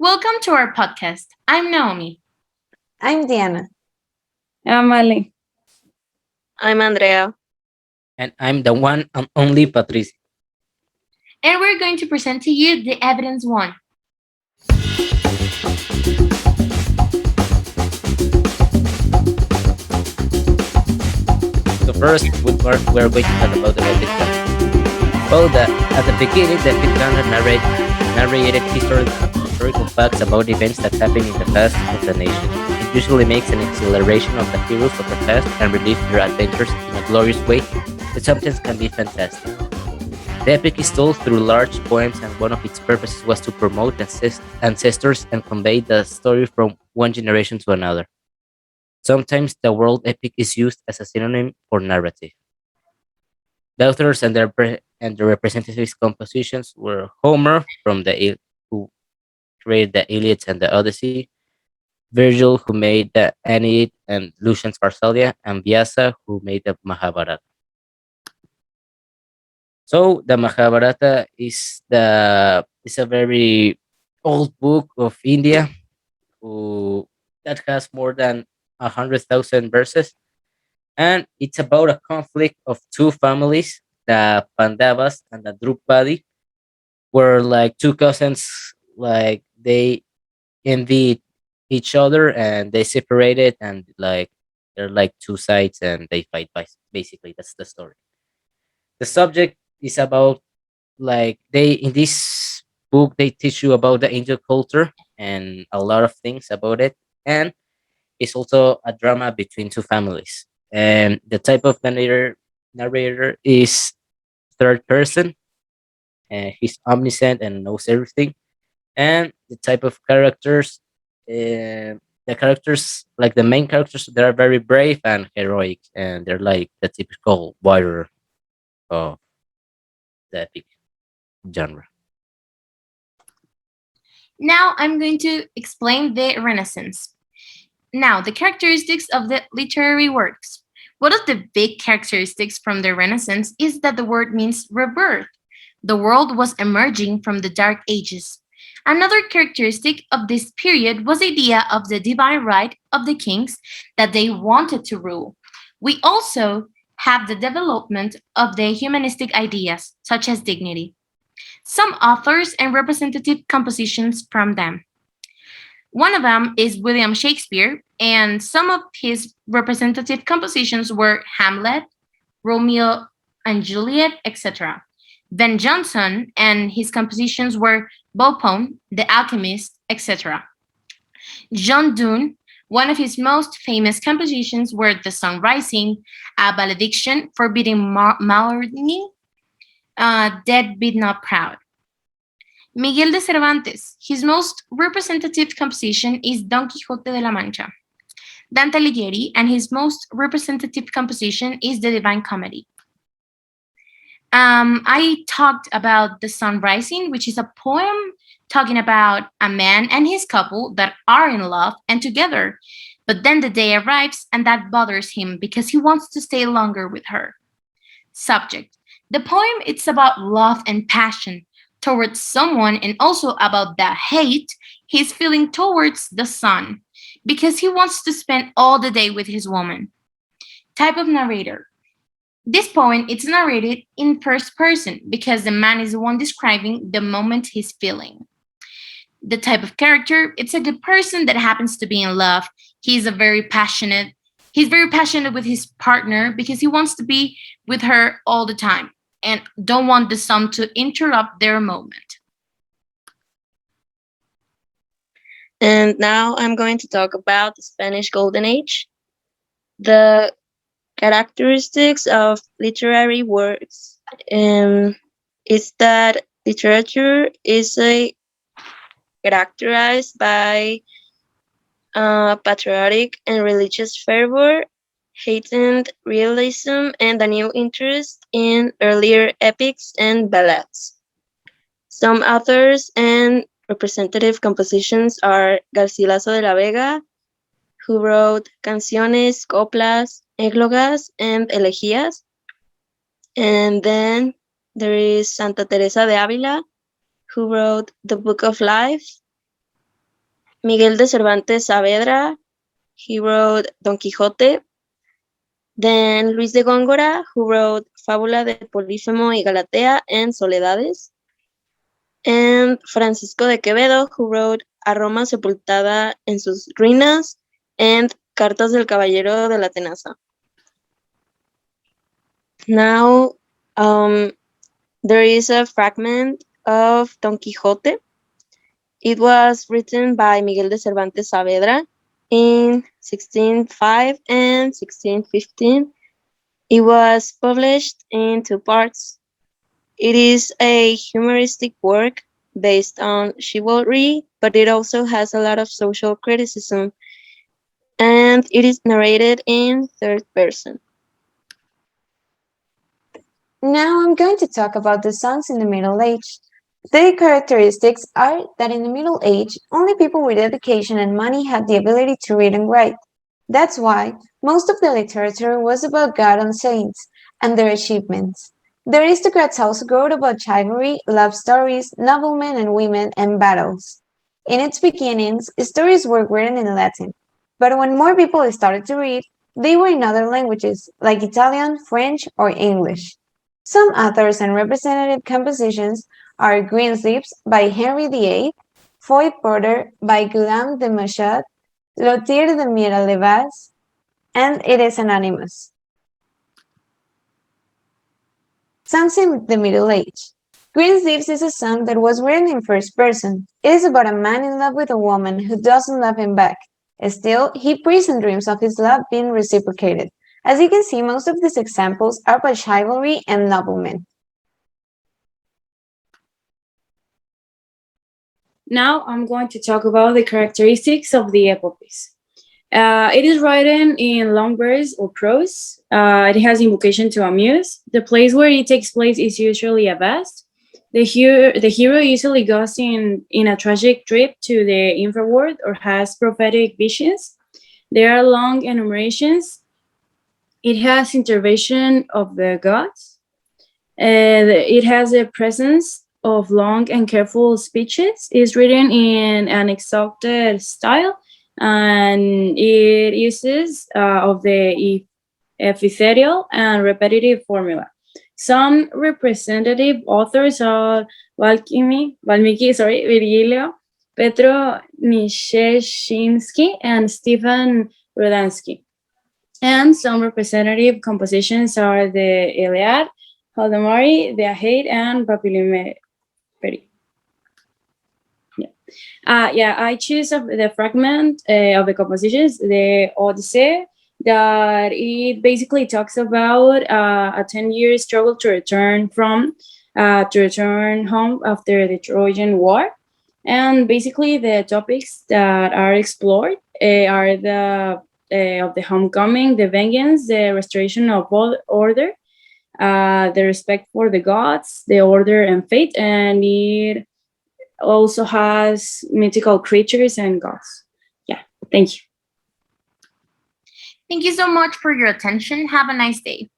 Welcome to our podcast. I'm Naomi, I'm Diana. Amale. I'm Andrea. And I'm the one and only Patricia. and we're going to present to you the evidence one. So first, we're going to talk about the epic canon. Well, at the beginning, the epic canon narrated historical facts about events that happened in the past of the nation. It usually makes an acceleration of the heroes of the past and relive their adventures in a glorious way, but sometimes can be fantastic. The epic is told through large poems, and one of its purposes was to promote ancestors and convey the story from one generation to another. Sometimes the word epic is used as a synonym for narrative. The authors and the representative compositions were Homer who created the Iliad and the Odyssey, Virgil who made the Aeneid and Lucian's Pharsalia, and Vyasa who made the Mahabharata. So the Mahabharata is a very old book of India who that has more than 100,000 verses, and it's about a conflict of two families, the Pandavas and the Drupadi, were like two cousins, like they envied each other and they separated, and like they're like two sides and they fight. Basically, that's the story. The subject is about, like, they in this book they teach you about the angel culture and a lot of things about it, and it's also a drama between two families. And the type of narrator is third person, and he's omniscient and knows everything. And the type of characters, the characters, like the main characters, they are very brave and heroic, and they're like the typical warrior of the epic genre. Now I'm going to explain the Renaissance. Now, the characteristics of the literary works. One of the big characteristics from the Renaissance is that the word means rebirth. The world was emerging from the Dark Ages. Another characteristic of this period was the idea of the divine right of the kings that they wanted to rule. We also have the development of the humanistic ideas, such as dignity. Some authors and representative compositions from them. One of them is William Shakespeare, and some of his representative compositions were Hamlet, Romeo and Juliet, etc. Ben Jonson and his compositions were Bopone, The Alchemist, etc. John Donne, one of his most famous compositions were The Sun Rising, A Valediction, Forbidding Mallery, Dead Be Not Proud. Miguel de Cervantes, his most representative composition is Don Quixote de la Mancha. Dante Alighieri, and his most representative composition is The Divine Comedy. I talked about The Sun Rising, which is a poem talking about a man and his couple that are in love and together. But then the day arrives and that bothers him because he wants to stay longer with her. Subject. The poem it's about love and passion towards someone and also about the hate he's feeling towards the sun because he wants to spend all the day with his woman. Type of narrator. This poem it's narrated in first person because the man is the one describing the moment he's feeling. The type of character, it's a good person that happens to be in love. He's very passionate with his partner because he wants to be with her all the time and don't want the sun to interrupt their moment. And now I'm going to talk about the Spanish Golden Age. The characteristics of literary works is that literature is characterized by patriotic and religious fervor, heightened realism, and a new interest in earlier epics and ballads. Some authors and representative compositions are Garcilaso de la Vega, who wrote canciones, coplas, églogas, and elegías. And then there is Santa Teresa de Ávila, who wrote the Book of Life, Miguel de Cervantes Saavedra, he wrote Don Quixote. Then Luis de Góngora, who wrote Fábula de Polífemo y Galatea and Soledades. And Francisco de Quevedo, who wrote A Roma sepultada en sus ruinas and Cartas del Caballero de la Tenaza. Now, there is a fragment of Don Quixote. It was written by Miguel de Cervantes Saavedra in 1605 and 1615. It was published in 2 parts. It is a humoristic work based on chivalry, but it also has a lot of social criticism, and it is narrated in third person. Now I'm going to talk about the songs in the Middle Age. Their characteristics are that in the Middle Age, only people with education and money had the ability to read and write. That's why most of the literature was about God and saints and their achievements. The aristocrats also wrote about chivalry, love stories, noblemen and women, and battles. In its beginnings, stories were written in Latin, but when more people started to read, they were in other languages like Italian, French, or English. Some authors and representative compositions are Greensleeves by Henry VIII, Foy Porter by Guillaume de Machaut, Lothair de Miralles, and It is Anonymous. Songs in the Middle Age. Greensleeves is a song that was written in first person. It is about a man in love with a woman who doesn't love him back. Still, he prays and dreams of his love being reciprocated. As you can see, most of these examples are by chivalry and noblemen. Now I'm going to talk about the characteristics of the epopees. It is written in long verse or prose. It has invocation to a muse. The place where it takes place is usually a vast. The hero usually goes in a tragic trip to the infraworld or has prophetic visions. There are long enumerations. It has intervention of the gods. It has a presence of long and careful speeches. It's written in an exalted style, and it uses of the epithetial and repetitive formula. Some representative authors are Valmiki, Virgilio, Petro Nieszyński, and Stefan Rudansky. And some representative compositions are the Iliad, Haldemari, the Aeneid, and Papillimeri. I choose the fragment of the compositions, the Odyssey, that it basically talks about a 10-year struggle to return home after the Trojan War. And basically the topics that are explored are the of the homecoming, the vengeance, the restoration of order, the respect for the gods, the order and fate, and it also has mythical creatures and gods. Yeah, thank you. Thank you so much for your attention. Have a nice day.